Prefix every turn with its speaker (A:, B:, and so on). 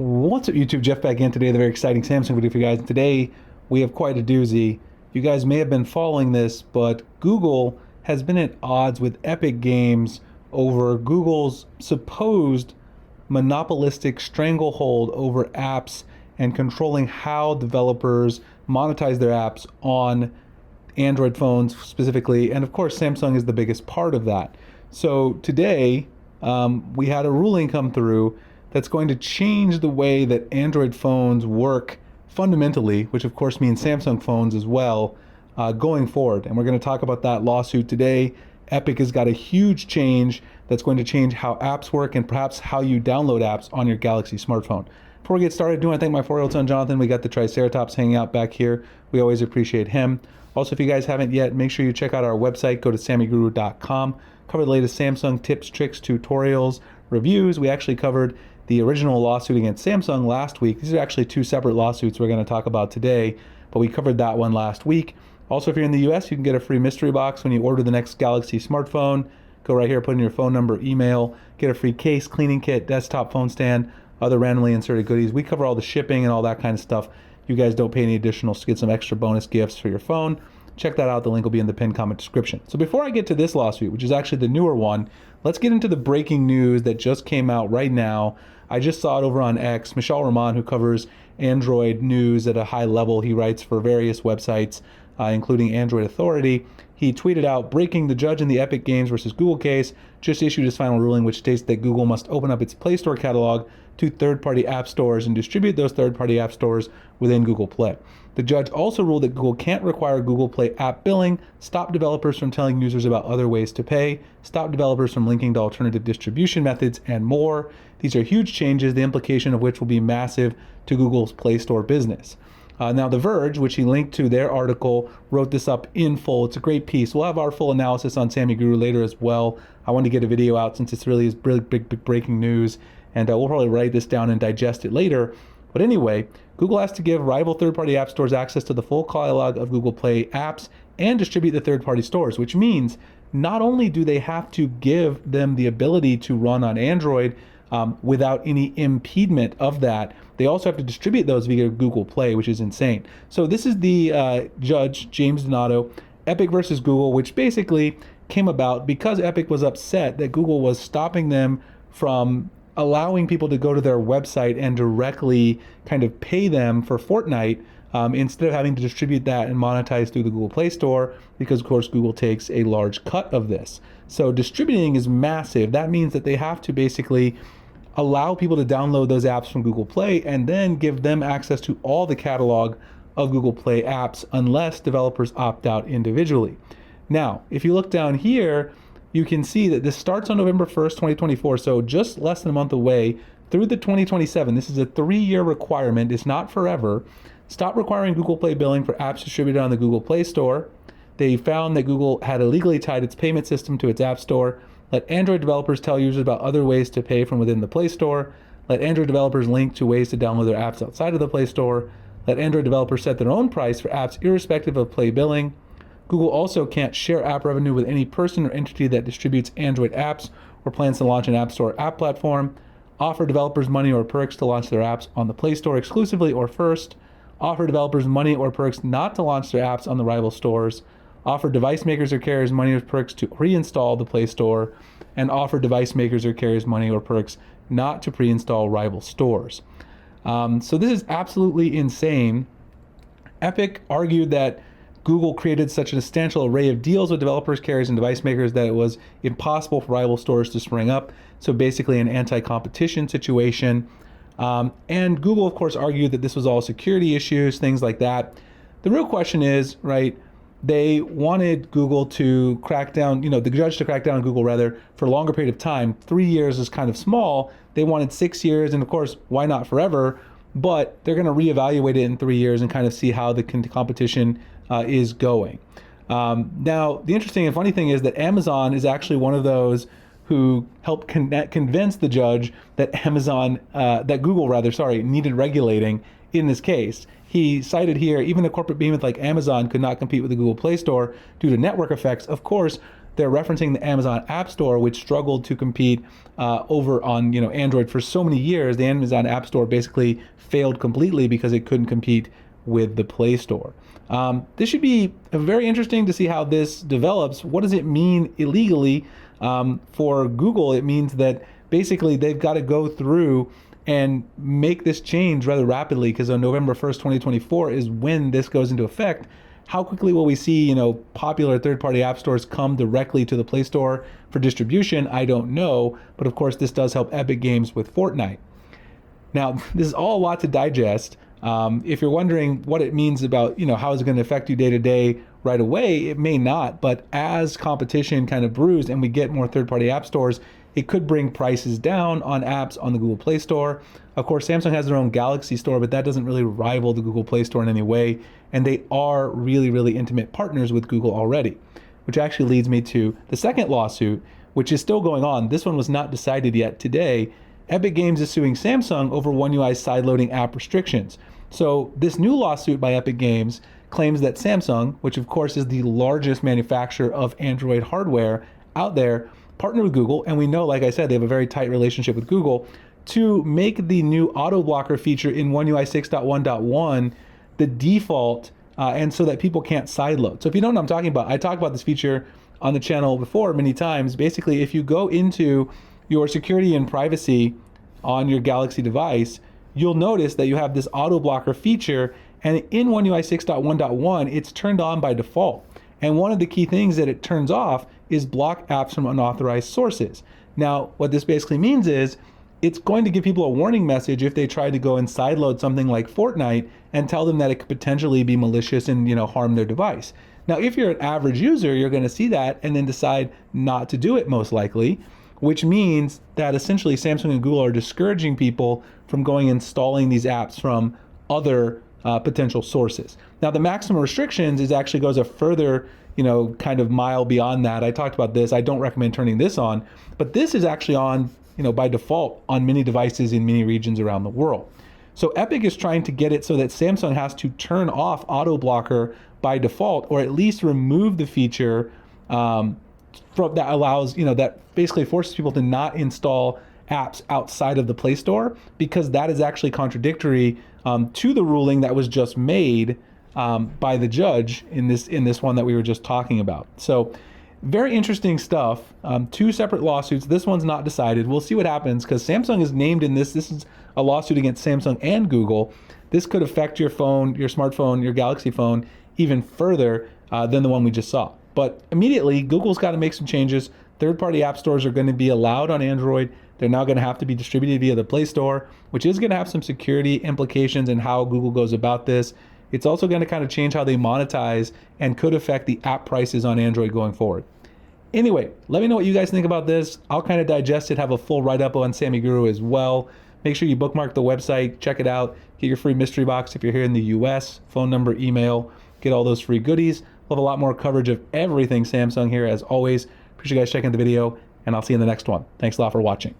A: What's up, YouTube? Jeff back in today. The very exciting Samsung video for you guys. And today we have quite a doozy. You guys may have been following this, but Google has been at odds with Epic Games over Google's supposed monopolistic stranglehold over apps and controlling how developers monetize their apps on Android phones specifically. And of course, Samsung is the biggest part of that. So today we had a ruling come through that's going to change the way that Android phones work fundamentally, which of course means Samsung phones as well, going forward. And we're going to talk about that lawsuit today. Epic has got a huge change that's going to change how apps work and perhaps how you download apps on your Galaxy smartphone. Before we get started, I do want to thank my 4-year-old son Jonathan. We got the Triceratops hanging out back here. We always appreciate him. Also, if you guys haven't yet, make sure you check out our website. Go to sammyguru.com. Cover the latest Samsung tips, tricks, tutorials, reviews. We actually covered the original lawsuit against Samsung last week. These are actually two separate lawsuits we're going to talk about today, but we covered that one last week. Also, if you're in the US, you can get a free mystery box when you order the next Galaxy smartphone. Go right here, put in your phone number, email, get a free case, cleaning kit, desktop phone stand, other randomly inserted goodies. We cover all the shipping and all that kind of stuff. You guys don't pay any additional to get some extra bonus gifts for your phone. Check that out. The link will be in the pinned comment description. So before I get to this lawsuit, which is actually the newer one, let's get into the breaking news that just came out right now. I just saw it over on X. Michel Rahman, who covers Android news at a high level, he writes for various websites, including Android Authority. He tweeted out, breaking: the judge in the Epic Games versus Google case just issued his final ruling, which states that Google must open up its Play Store catalog to third-party app stores and distribute those third-party app stores within Google Play. The judge also ruled that Google can't require Google Play app billing, stop developers from telling users about other ways to pay, stop developers from linking to alternative distribution methods, and more. These are huge changes, the implication of which will be massive to Google's Play Store business. Now, The Verge, which he linked to their article, wrote this up in full. It's a great piece. We'll have our full analysis on Sammy Guru later as well. I wanted to get a video out since it's really big breaking news, and we'll probably write this down and digest it later. But anyway, Google has to give rival third-party app stores access to the full catalog of Google Play apps and distribute the third-party stores, which means not only do they have to give them the ability to run on Android without any impediment of that, they also have to distribute those via Google Play, which is insane. So this is the judge, James Donato, Epic versus Google, which basically came about because Epic was upset that Google was stopping them from allowing people to go to their website and directly kind of pay them for Fortnite instead of having to distribute that and monetize through the Google Play Store, because of course Google takes a large cut of this. So distributing is massive. That means that they have to basically allow people to download those apps from Google Play and then give them access to all the catalog of Google Play apps unless developers opt out individually. Now, if you look down here, you can see that this starts on November 1st, 2024, so just less than a month away, through the 2027. This is a 3-year requirement. It's not forever. Stop requiring Google Play billing for apps distributed on the Google Play Store. They found that Google had illegally tied its payment system to its App Store. Let Android developers tell users about other ways to pay from within the Play Store. Let Android developers link to ways to download their apps outside of the Play Store. Let Android developers set their own price for apps irrespective of Play billing. Google also can't share app revenue with any person or entity that distributes Android apps or plans to launch an App Store app platform. Offer developers money or perks to launch their apps on the Play Store exclusively or first. Offer developers money or perks not to launch their apps on the rival stores. Offer device makers or carriers money or perks to reinstall the Play Store. And offer device makers or carriers money or perks not to pre-install rival stores. So this is absolutely insane. Epic argued that Google created such a substantial array of deals with developers, carriers, and device makers that it was impossible for rival stores to spring up. So basically an anti-competition situation. And Google, of course, argued that this was all security issues, things like that. The real question is, right, they wanted Google to crack down, the judge to crack down on Google rather, for a longer period of time. 3 years is kind of small. They wanted 6 years, and of course, why not forever? But they're going to reevaluate it in 3 years and kind of see how the competition is going. Now, the interesting and funny thing is that Amazon is actually one of those who helped convince the judge that Google needed regulating in this case. He cited here, even a corporate behemoth like Amazon could not compete with the Google Play Store due to network effects. Of course, they're referencing the Amazon App Store, which struggled to compete over on Android for so many years. The Amazon App Store basically failed completely because it couldn't compete with the Play Store. This should be very interesting to see how this develops. What does it mean illegally for Google? It means that basically they've got to go through and make this change rather rapidly, because on November 1st, 2024 is when this goes into effect. How quickly will we see, popular third-party app stores come directly to the Play Store for distribution? I don't know, but of course this does help Epic Games with Fortnite. Now, this is all a lot to digest. If you're wondering what it means about, how is it going to affect you day to day right away, it may not, but as competition kind of brews and we get more third-party app stores, it could bring prices down on apps on the Google Play Store. Of course, Samsung has their own Galaxy Store, but that doesn't really rival the Google Play Store in any way. And they are really, really intimate partners with Google already, which actually leads me to the second lawsuit, which is still going on. This one was not decided yet today. Epic Games is suing Samsung over One UI sideloading app restrictions. So this new lawsuit by Epic Games claims that Samsung, which of course is the largest manufacturer of Android hardware out there, partnered with Google, and we know, like I said, they have a very tight relationship with Google, to make the new auto blocker feature in One UI 6.1.1 the default, and so that people can't sideload. So if you don't know what I'm talking about, I talked about this feature on the channel before many times. Basically, if you go into your security and privacy on your Galaxy device, you'll notice that you have this auto blocker feature, and in One UI 6.1.1, it's turned on by default. And one of the key things that it turns off is block apps from unauthorized sources. Now, what this basically means is it's going to give people a warning message if they try to go and sideload something like Fortnite and tell them that it could potentially be malicious and harm their device. Now, if you're an average user, you're going to see that and then decide not to do it most likely, which means that essentially Samsung and Google are discouraging people from going and installing these apps from other potential sources. Now, the maximum restrictions actually goes a further, kind of mile beyond that. I talked about this. I don't recommend turning this on, but this is actually on, by default on many devices in many regions around the world. So Epic is trying to get it so that Samsung has to turn off auto blocker by default, or at least remove the feature that allows, that basically forces people to not install apps outside of the Play Store, because that is actually contradictory to the ruling that was just made by the judge in this one that we were just talking about. So very interesting stuff. Two separate lawsuits. This one's not decided. We'll see what happens, because Samsung is named in this. This is a lawsuit against Samsung and Google. This could affect your phone, your smartphone, your Galaxy phone even further than the one we just saw. But immediately, Google's got to make some changes. Third-party app stores are going to be allowed on Android. They're now going to have to be distributed via the Play Store, which is going to have some security implications in how Google goes about this. It's also going to kind of change how they monetize and could affect the app prices on Android going forward. Anyway, let me know what you guys think about this. I'll kind of digest it, have a full write-up on Sammy Guru as well. Make sure you bookmark the website, check it out, get your free mystery box if you're here in the US, phone number, email, get all those free goodies. We'll have a lot more coverage of everything Samsung here as always. Appreciate you guys checking the video, and I'll see you in the next one. Thanks a lot for watching.